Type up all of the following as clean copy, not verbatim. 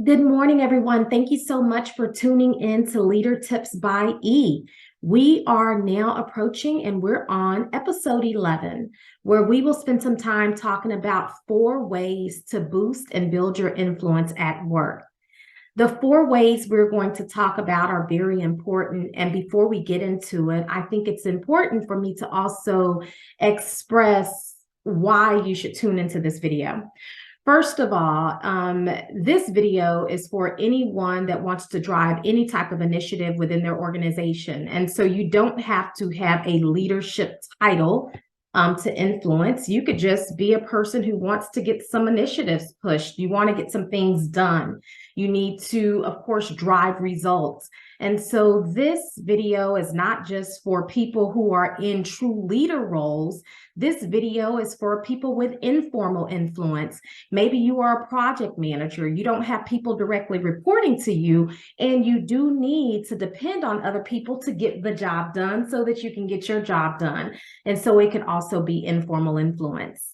Good morning, everyone. Thank you so much for tuning in to Leader Tips by E. We are now approaching and we're on episode 11, where we will spend some time talking about 4 ways to boost and build your influence at work. The 4 ways we're going to talk about are very important. And before we get into it, I think it's important for me to also express why you should tune into this video. First of all, this video is for anyone that wants to drive any type of initiative within their organization. And so you don't have to have a leadership title to influence. You could just be a person who wants to get some initiatives pushed. You want to get some things done. You need to, of course, drive results. And so this video is not just for people who are in true leader roles. This video is for people with informal influence. Maybe you are a project manager. You don't have people directly reporting to you, and you do need to depend on other people to get the job done so that you can get your job done. And so it can also be informal influence.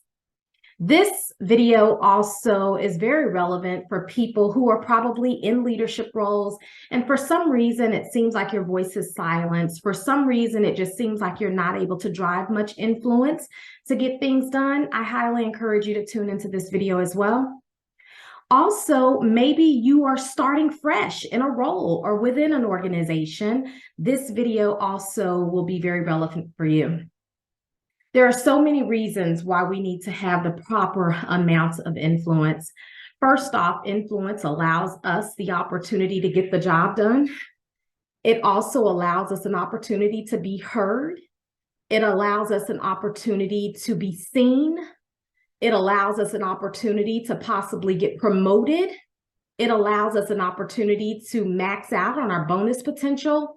This video also is very relevant for people who are probably in leadership roles. And for some reason, it seems like your voice is silenced. For some reason, it just seems like you're not able to drive much influence to get things done. I highly encourage you to tune into this video as well. Also, maybe you are starting fresh in a role or within an organization. This video also will be very relevant for you. There are so many reasons why we need to have the proper amounts of influence. First off, influence allows us the opportunity to get the job done. It also allows us an opportunity to be heard. It allows us an opportunity to be seen. It allows us an opportunity to possibly get promoted. It allows us an opportunity to max out on our bonus potential.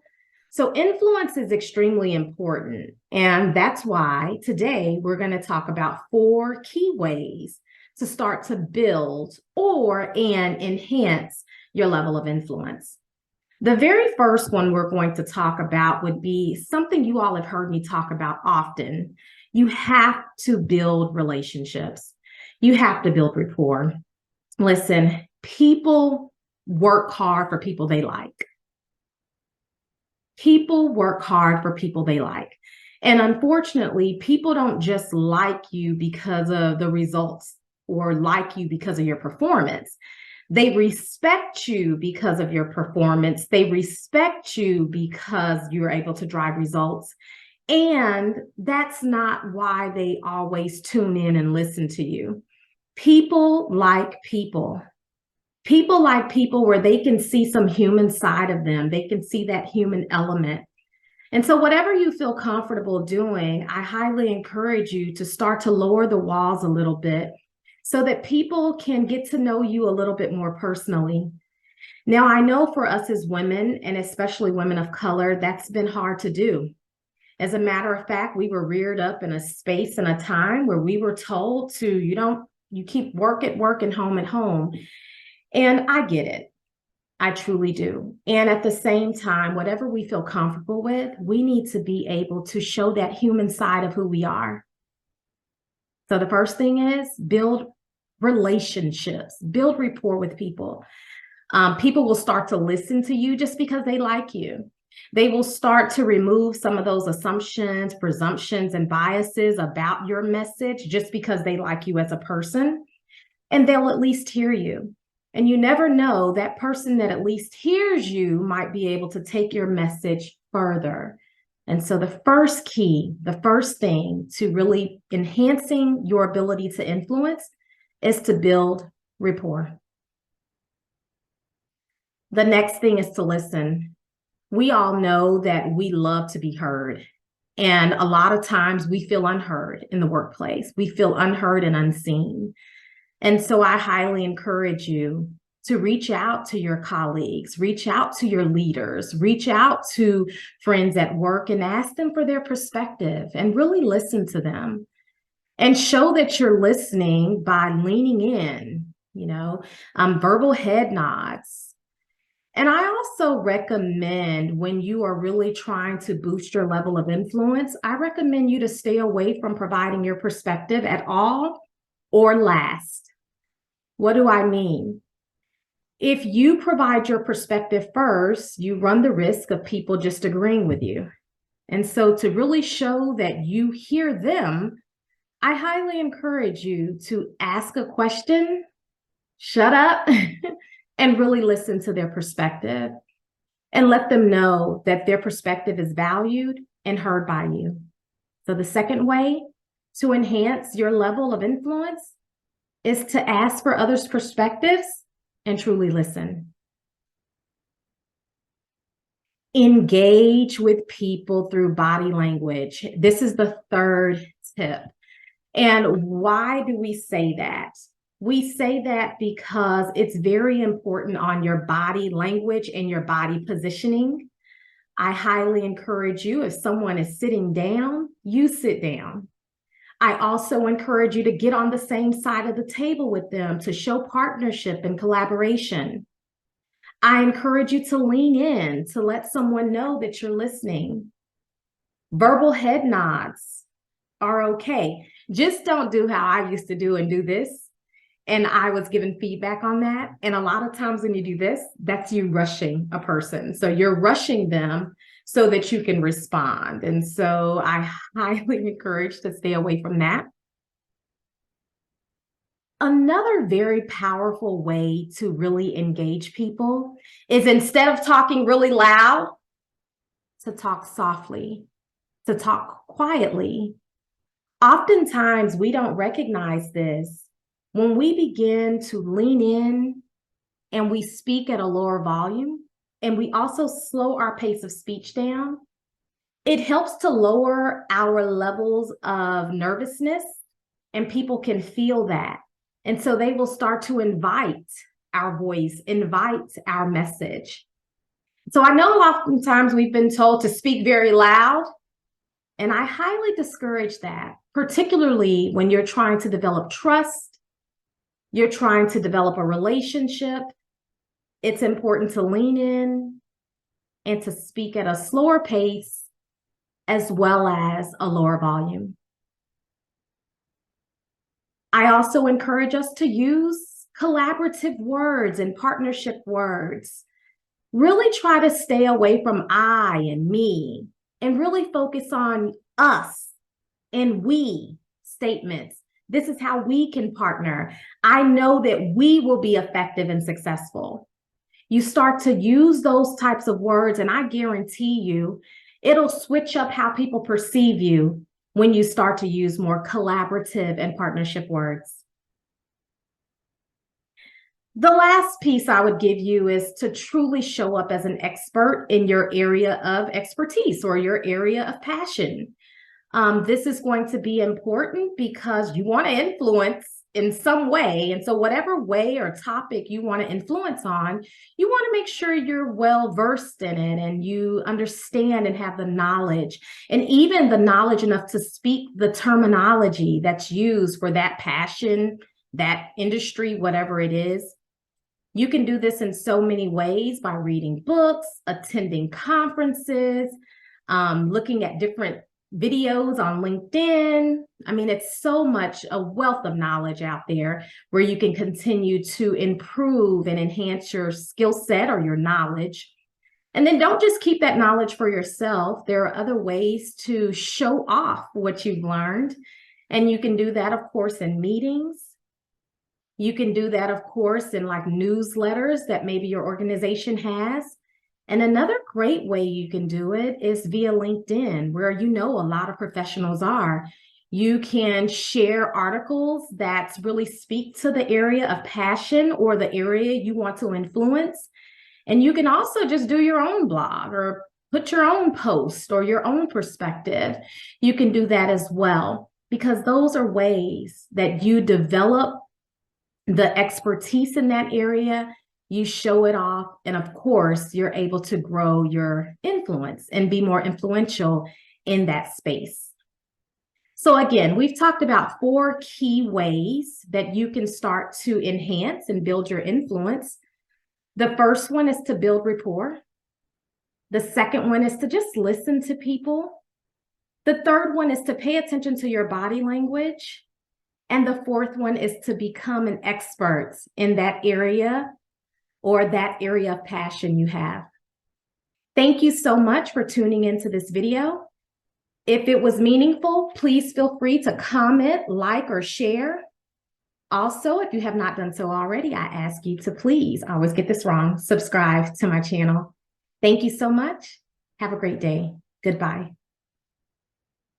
So influence is extremely important. And that's why today we're going to talk about 4 key ways to start to build and enhance your level of influence. The very first one we're going to talk about would be something you all have heard me talk about often. You have to build relationships. You have to build rapport. Listen, people work hard for people they like. People work hard for people they like. And unfortunately, people don't just like you because of the results or like you because of your performance. They respect you because of your performance. They respect you because you're able to drive results. And that's not why they always tune in and listen to you. People like people. People like people where they can see some human side of them. They can see that human element. And so whatever you feel comfortable doing, I highly encourage you to start to lower the walls a little bit so that people can get to know you a little bit more personally. Now, I know for us as women, and especially women of color, that's been hard to do. As a matter of fact, we were reared up in a space and a time where we were told to, you keep work at work and home at home. And I get it. I truly do. And at the same time, whatever we feel comfortable with, we need to be able to show that human side of who we are. So the first thing is build relationships, build rapport with people. People will start to listen to you just because they like you. They will start to remove some of those assumptions, presumptions, and biases about your message just because they like you as a person. And they'll at least hear you. And you never know, that person that at least hears you might be able to take your message further. And so the first thing to really enhancing your ability to influence is to build rapport. The next thing is to listen. We all know that we love to be heard. And a lot of times we feel unheard in the workplace. We feel unheard and unseen. And so I highly encourage you to reach out to your colleagues, reach out to your leaders, reach out to friends at work and ask them for their perspective and really listen to them and show that you're listening by leaning in, verbal head nods. And I also recommend, when you are really trying to boost your level of influence, I recommend you to stay away from providing your perspective at all or last. What do I mean? If you provide your perspective first, you run the risk of people just agreeing with you. And so to really show that you hear them, I highly encourage you to ask a question, shut up, and really listen to their perspective and let them know that their perspective is valued and heard by you. So the second way to enhance your level of influence is to ask for others' perspectives and truly listen. Engage with people through body language. This is the third tip. And why do we say that? We say that because it's very important on your body language and your body positioning. I highly encourage you, if someone is sitting down, you sit down. I also encourage you to get on the same side of the table with them to show partnership and collaboration. I encourage you to lean in to let someone know that you're listening. Verbal head nods are okay. Just don't do how I used to do and do this. And I was given feedback on that. And a lot of times when you do this, that's you rushing a person. So you're rushing them so that you can respond. And so I highly encourage to stay away from that. Another very powerful way to really engage people is, instead of talking really loud, to talk softly, to talk quietly. Oftentimes we don't recognize this. When we begin to lean in and we speak at a lower volume, and we also slow our pace of speech down, it helps to lower our levels of nervousness, and people can feel that. And so they will start to invite our voice, invite our message. So I know oftentimes we've been told to speak very loud, and I highly discourage that, particularly when you're trying to develop trust, you're trying to develop a relationship. It's important to lean in and to speak at a slower pace as well as a lower volume. I also encourage us to use collaborative words and partnership words. Really try to stay away from I and me and really focus on us and we statements. This is how we can partner. I know that we will be effective and successful. You start to use those types of words, and I guarantee you, it'll switch up how people perceive you when you start to use more collaborative and partnership words. The last piece I would give you is to truly show up as an expert in your area of expertise or your area of passion. This is going to be important because you want to influence in some way. And so whatever way or topic you want to influence on, you want to make sure you're well versed in it and you understand and have the knowledge, and even the knowledge enough to speak the terminology that's used for that passion, that industry, whatever it is. You can do this in so many ways: by reading books, attending conferences, looking at different videos on LinkedIn. I mean, it's so much a wealth of knowledge out there where you can continue to improve and enhance your skill set or your knowledge. And then don't just keep that knowledge for yourself. There are other ways to show off what you've learned. And you can do that, of course, in meetings. You can do that, of course, in like newsletters that maybe your organization has. And another great way you can do it is via LinkedIn, where you know a lot of professionals are. You can share articles that really speak to the area of passion or the area you want to influence. And you can also just do your own blog or put your own post or your own perspective. You can do that as well, because those are ways that you develop the expertise in that area. You show it off, and of course, you're able to grow your influence and be more influential in that space. So again, we've talked about 4 key ways that you can start to enhance and build your influence. The first one is to build rapport. The second one is to just listen to people. The third one is to pay attention to your body language. And the fourth one is to become an expert in that area or that area of passion you have. Thank you so much for tuning into this video. If it was meaningful, please feel free to comment, like, or share. Also, if you have not done so already, I ask you to please, I always get this wrong, subscribe to my channel. Thank you so much. Have a great day. Goodbye.